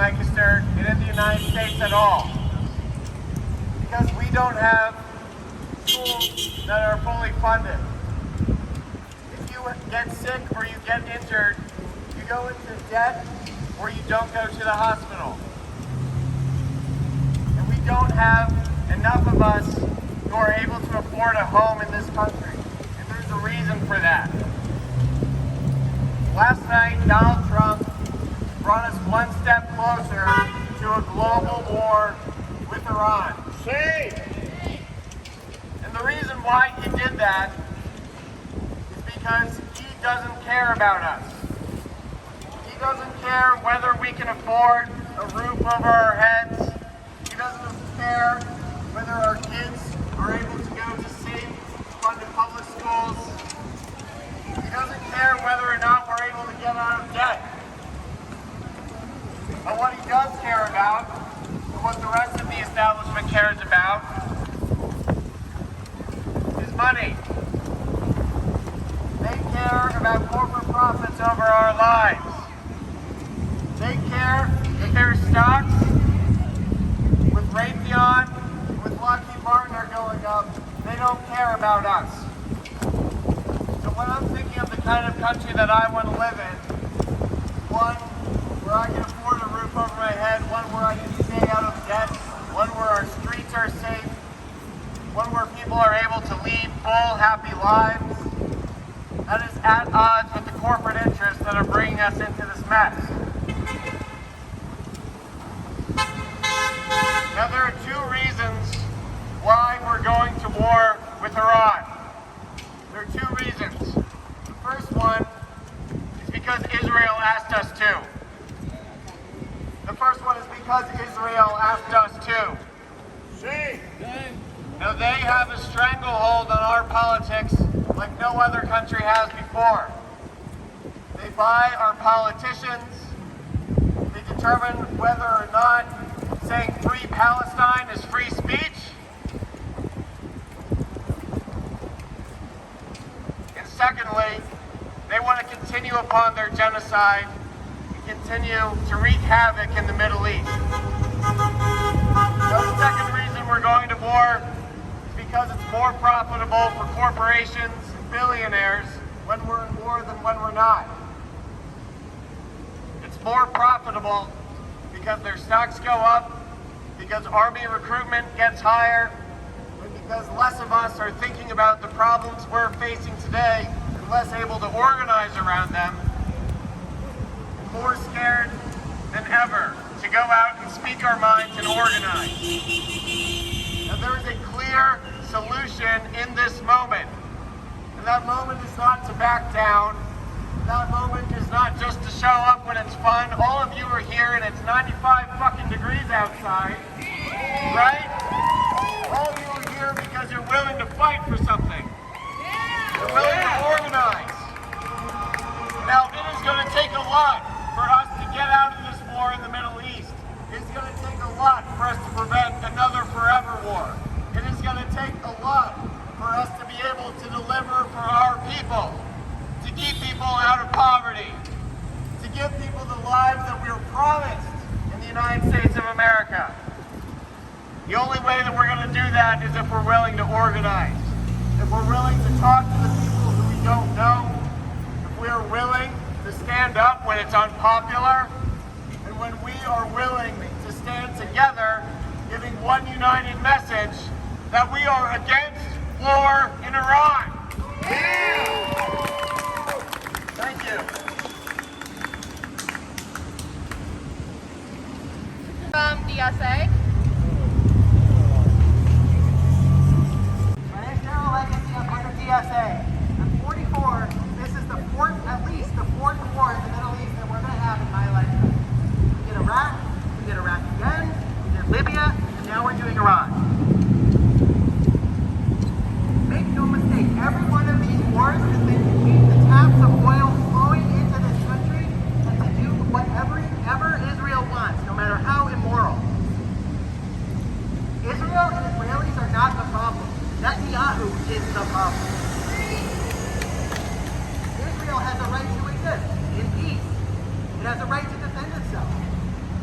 Lancaster and in the United States at all. Because we don't have schools that are fully funded. If you get sick or you get injured, you go into debt or you don't go to the hospital. And we don't have enough of us who are able to afford a home in this country. And there's a reason for that. Last night, Donald Trump brought us one step closer to a global war with Iran. And the reason why he did that is because he doesn't care about us. He doesn't care whether we can afford a roof over our heads. He doesn't care whether our kids are able to go to safe, funded public schools. He doesn't care whether or not we're able to get out of debt. But what he does care about, and what the rest of the establishment cares about, is money. They care about corporate profits over our lives. They care that their stocks with Raytheon, with Lockheed Martin are going up. They don't care about us. So when I'm thinking of the kind of country that I want to live in, one where I can afford a roof over my head, one where I can stay out of debt, one where our streets are safe, one where people are able to lead full, happy lives, that is at odds with the corporate interests that are bringing us into this mess. Now, there are two reasons why we're going to war with Iran. There are two reasons. The first one is because Israel asked us to. The first one is because Israel asked us to. Now, they have a stranglehold on our politics like no other country has before. They buy our politicians. They determine whether or not saying free Palestine is free speech. And secondly, they want to continue upon their genocide and continue to wreak havoc in the Middle East. Now, the second reason we're going to war is because it's more profitable for corporations and billionaires when we're in war than when we're not. It's more profitable because their stocks go up, because army recruitment gets higher, and because less of us are thinking about the problems we're facing today and less able to organize around them, and more scared than ever to go out and speak our minds and organize. And there is a clear solution in this moment. And that moment is not to back down. That moment is not just to show up when it's fun. All of you are here and it's 95 fucking degrees outside, right? All of you are here because you're willing to fight for something. You're willing to organize. Now, it is going to take a lot for us to get out of this war in the Middle East. It's going to take a lot for us to prevent another forever war. It is going to take a lot for us to be able to deliver for our people. To keep people out of poverty, to give people the lives that we were promised in the United States of America. The only way that we're going to do that is if we're willing to organize, if we're willing to talk to the people who we don't know, if we are willing to stand up when it's unpopular, and when we are willing to stand together, giving one united message that we are against war in Iran. Thank you. From DSA. My name is General Lancaster. I'm part of DSA. I'm 44. This is the fourth, at least the fourth war in the Middle East that we're going to have in my lifetime. We did Iraq, we did Iraq again, we did Libya, and now we're doing Iran. Make no mistake, every one of these wars has been to keep the taps of oil flowing into this country and to do whatever Israel wants, no matter how immoral. Israel and Israelis are not the problem. Netanyahu is the problem. Israel has a right to exist in peace. It has a right to defend itself.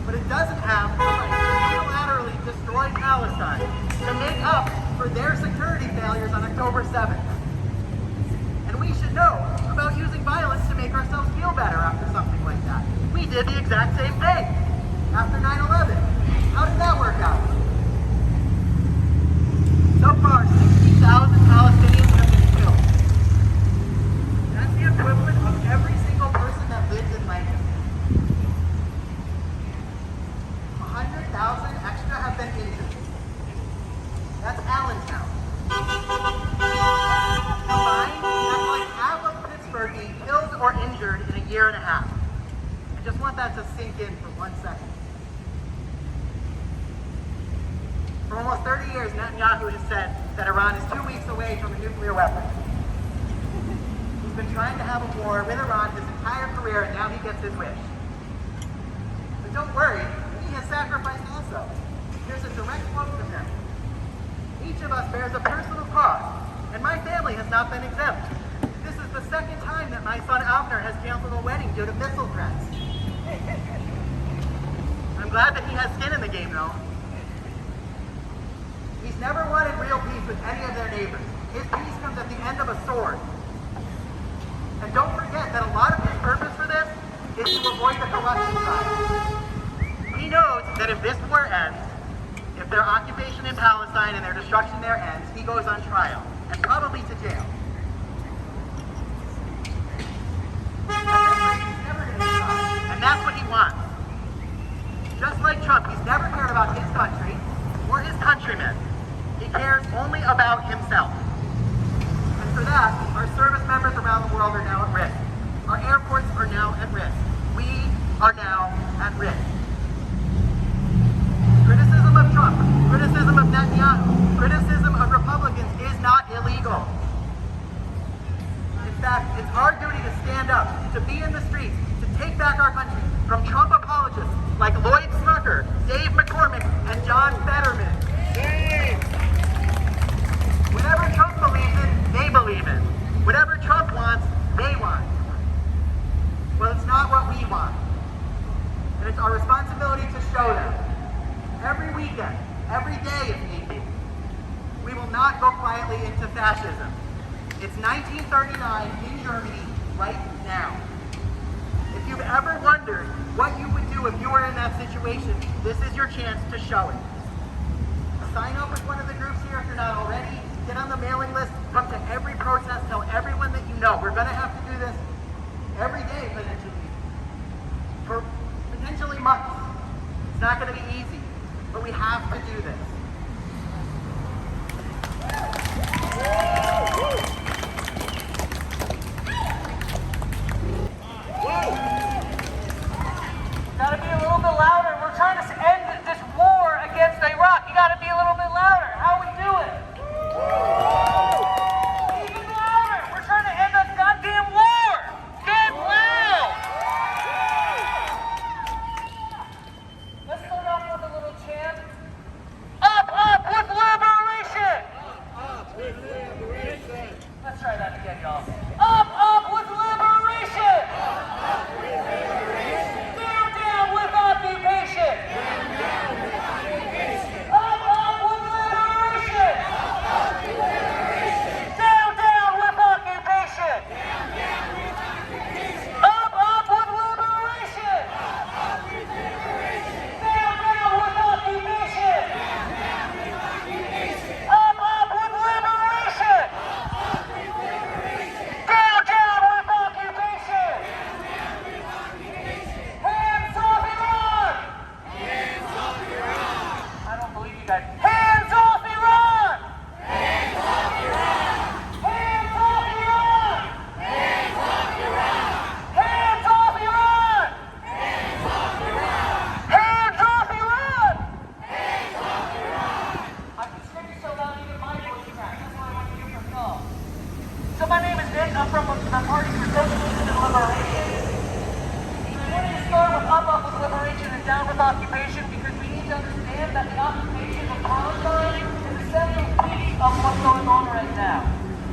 But it doesn't have the right to unilaterally destroy Palestine to make up for their security failures on October 7th. And we should know about using violence to make ourselves feel better after something like that. We did the exact same thing after 9/11. How did that work out? So far, 60,000 Palestinians have been killed. That's the equivalent of every single person that lives in Lancaster. 100,000 extra have been injured. That's Allentown. Combined, that's like half of Pittsburgh being killed or injured in a year and a half. I just want that to sink in for 1 second. For almost 30 years, Netanyahu has said that Iran is 2 weeks away from a nuclear weapon. He's been trying to have a war with Iran his entire career, and now he gets his wish. But don't worry, he has sacrificed also. Here's a direct quote from him. Each of us bears a personal cost, and my family has not been exempt. This is the second time that my son Avner has canceled a wedding due to missile threats. I'm glad that he has skin in the game, though. He's never wanted real peace with any of their neighbors. His peace comes at the end of a sword. And don't forget that a lot of his purpose for this is to avoid the corruption side. He knows that if this war ends, if their occupation in Palestine and their destruction there ends, he goes on trial, and probably to jail. And that's what he wants. Just like Trump, he's never cared about his country or his countrymen. He cares only about himself. And for that, our service members around the world are now at risk. Our airports are now at risk. We are now at risk. Criticism of Trump, criticism of Netanyahu, criticism of Republicans is not illegal. In fact, it's our duty to stand up, to be in the streets, to take back our country from Trump apologists like Lloyd Smucker, Dave McCormick, and John Fetterman. Whatever Trump believes in, they believe in. Whatever Trump wants, they want. Well, it's not what we want. And it's our responsibility to show them. Every weekend, every day if need be. We will not go quietly into fascism. It's 1939 in Germany right now. If you've ever wondered what you would do if you were in that situation, this is your chance to show it. Sign up with one of the groups here if you're not already. Get on the mailing list. Come to every protest. Tell everyone that you know. We're going to have to do this every day, potentially. For potentially months. It's not going to be easy. But we have to do this. Gotta be a little bit louder. We're trying to end this war against Iraq. You gotta be a little bit louder. How we doing? Even louder. We're trying to end this goddamn war. Get loud. Let's start off with a little chant. Up, up with liberation. Up with liberation. Let's try that again, y'all. Up with liberation. Up with liberation. Down with occupation. Down with occupation. Up with liberation. Up with liberation. Down with occupation. Down with occupation. Up with liberation. Up with liberation. Down with occupation. Down with occupation. Up with liberation. Up with liberation. Down with occupation. Down with occupation. Hands off Iran! Hands off Iran! I don't believe you guys. Hands off Iran! Hands off Iran! Hands off Iran! Hands off Iran! Hands off Iran! Hands off Iran! Hands off Iran! Hands off Iran! I can scream so loud even my voice cracks. That's why I want to hear from y'all. So my name is Nick. I'm from the Party for Socialism and Liberation. We wanted to start with up with liberation and down with occupation because we need to understand that the occupation of Palestine is a central piece of what's going on right now.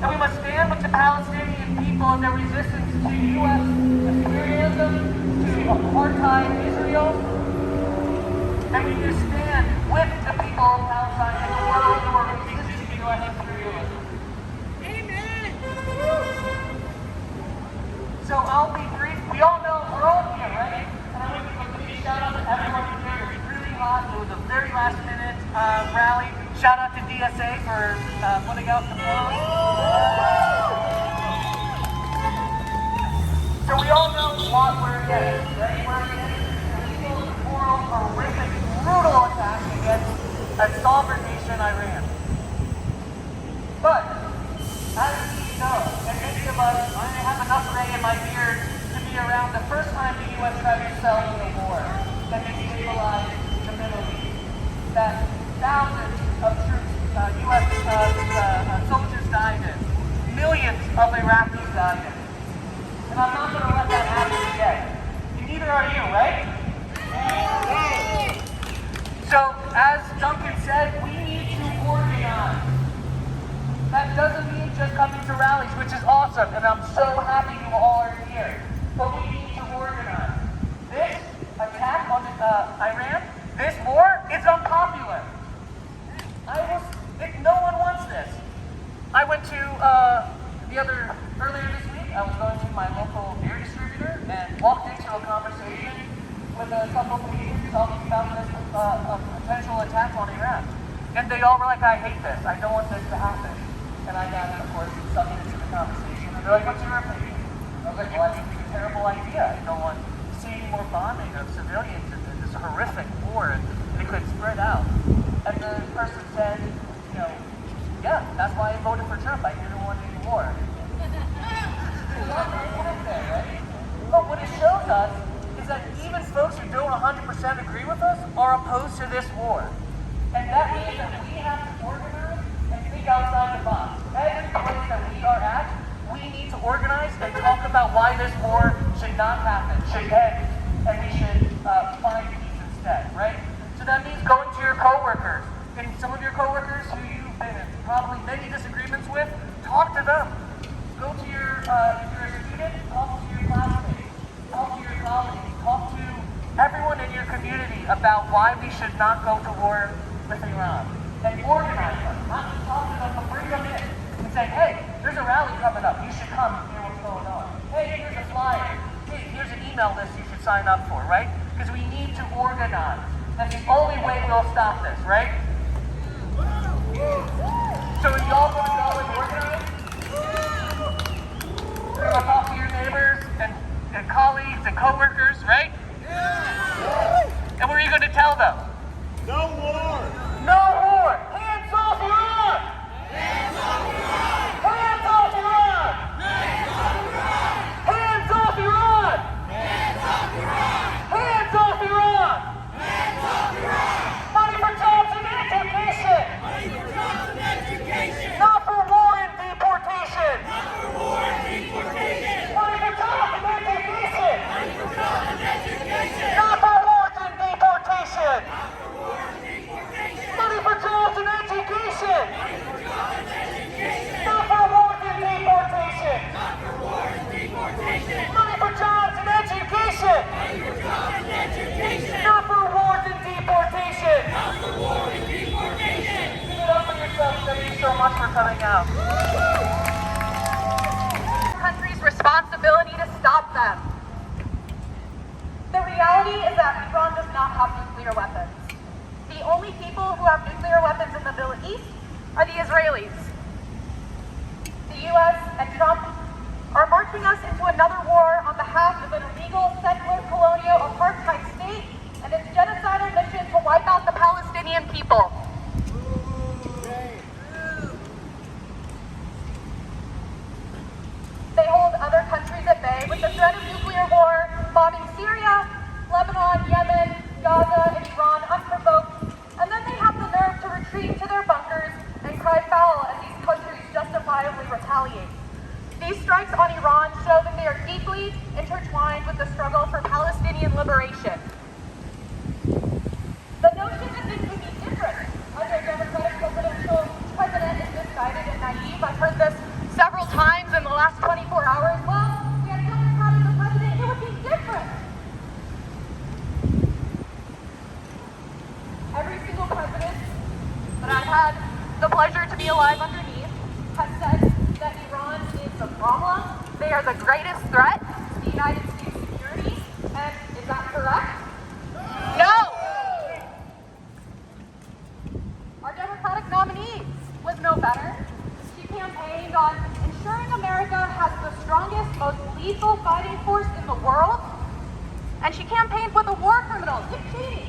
And we must stand with the Palestinian people in their resistance to U.S. imperialism, to apartheid Israel, And we need to stand with the people of Palestine and the world who are resisting U.S. imperialism. Amen! So I'll be brief. We all know we're all here, right? And I want to give a big shout out to everyone who's here. It was really hot. It was a very last minute rally. Shout out to DSA for putting out the clothes. So we all know what we're against, right? We're against illegal, immoral, horrific, brutal attack against a sovereign nation, Iran. But, as we know, and many of us, I have enough gray in my beard to be around the first time the U.S. tried to sell me a war that destabilized the Middle East, that thousands of troops, U.S. soldiers died in, millions of Iraqis died in. And I'm not going to let that happen again. And neither are you, right? So, as Duncan said, we need to organize. That doesn't mean just coming to rallies, which is awesome, and I'm so happy you all are here. But we need to organize. This attack on Iran, this war, is unpopular. No one wants this. I went to earlier this week, I was going to my local beer distributor and walked into a conversation with a couple of leaders talking about this potential attack on Iran. And they all were like, I hate this. I don't want this to happen. And I got, of course, sucked into the conversation. And they're like, what's your opinion? I was like, well, I think it's a terrible idea. I don't want to see any more bombing of civilians in this horrific war, and it could spread out. And the person said, yeah, that's why I voted for Trump. I didn't want any war. Right? But what it shows us is that even folks who don't 100% agree with us are opposed to this war. And that means that we have to organize and think outside the box. Every place that we are at, we need to organize and talk about why this war should not happen, should end, and we should find peace instead, right? So that means going to your coworkers, and some of your coworkers who you've been in probably many disagreements with, talk to them. Go to your, if you're a student, talk to your classmates, talk to your colleagues, talk to everyone in your community about why we should not go to war with Iran. And organize them, not just talk to them, but bring them in and say, hey, there's a rally coming up, you should come and hear what's going on. Hey, here's a flyer. Hey, here's an email list you should sign up for, right? Because we need to organize. That's the only way we'll stop this, right? So are y'all going to go and organize? You're going to talk to your neighbors and colleagues and coworkers, right? Yeah. And what are you going to tell them? No war! No war! Hands off Iran! Hands off Iran! Hands off Iran! Hands off Iran! Hands off Iran! Hands off Iran! Hands off Iran! Hands off Iran! Money for jobs and education! Money for jobs and education! Not for war and deportation! Not for war and deportation! Money for jobs and education! Money for jobs and education! Not for wars and deportation! Not for war and deportation! Money for jobs and education! Money for jobs and education! Not for wars and deportation! Not for war and deportation! Money for jobs and education! Money for jobs and education! Not for wars and deportation! Not for war and deportation! Give it up for yourself. Thank you so much for coming out. Country's responsibility to stop them. The reality is that Iran does not have nuclear weapons. The only people who have nuclear weapons in the Middle East are the Israelis. The U.S. and Trump are marching us into another war on behalf of an illegal, secular, colonial, apartheid state and its genocidal mission to wipe out the Palestinian people. They hold other countries at bay with the threat of nuclear war, bombing Syria, Lebanon, Yemen, Gaza, and Iran unprovoked, and then they have the nerve to retreat to their bunkers and cry foul as these countries justifiably retaliate. These strikes on Iran show that they are deeply intertwined with the struggle for Palestinian liberation. The notion that this could be different under a Democratic president is misguided and naive. I've heard this several times in the last 24 hours. Well, we had a Democratic president, it would be different. be alive underneath, has said that Iran is the problem. They are the greatest threat to the United States security. And is that correct? No! Our Democratic nominee was no better. She campaigned on ensuring America has the strongest, most lethal fighting force in the world. And she campaigned with a war criminal, Dick Cheney.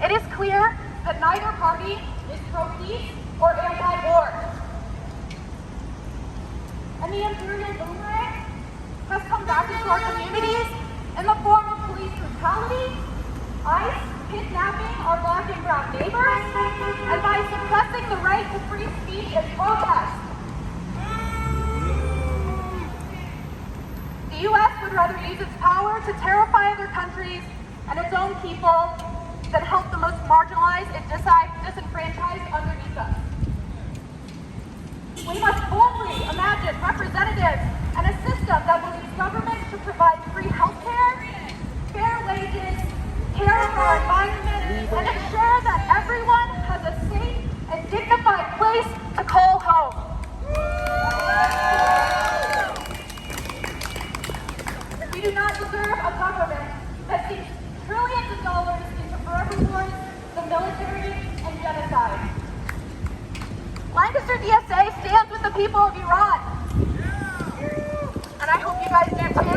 It is clear that neither party is pro-peace or anti-war. And the imperial boomerang has come back into our communities in the form of police brutality, ICE kidnapping our black and brown neighbors, and by suppressing the right to free speech and protest. The U.S. would rather use its power to terrify other countries and its own people than help the most marginalized and disenfranchised underneath us. We must boldly imagine representatives and a system that will use government to provide free health care, fair wages, care for our environment, and ensure that everyone has a safe and dignified place to call home. We do not deserve a government that sinks trillions of dollars into forever wars, the military, and genocide. Lancaster DSA stands with the people of Iran. And I hope you guys do too.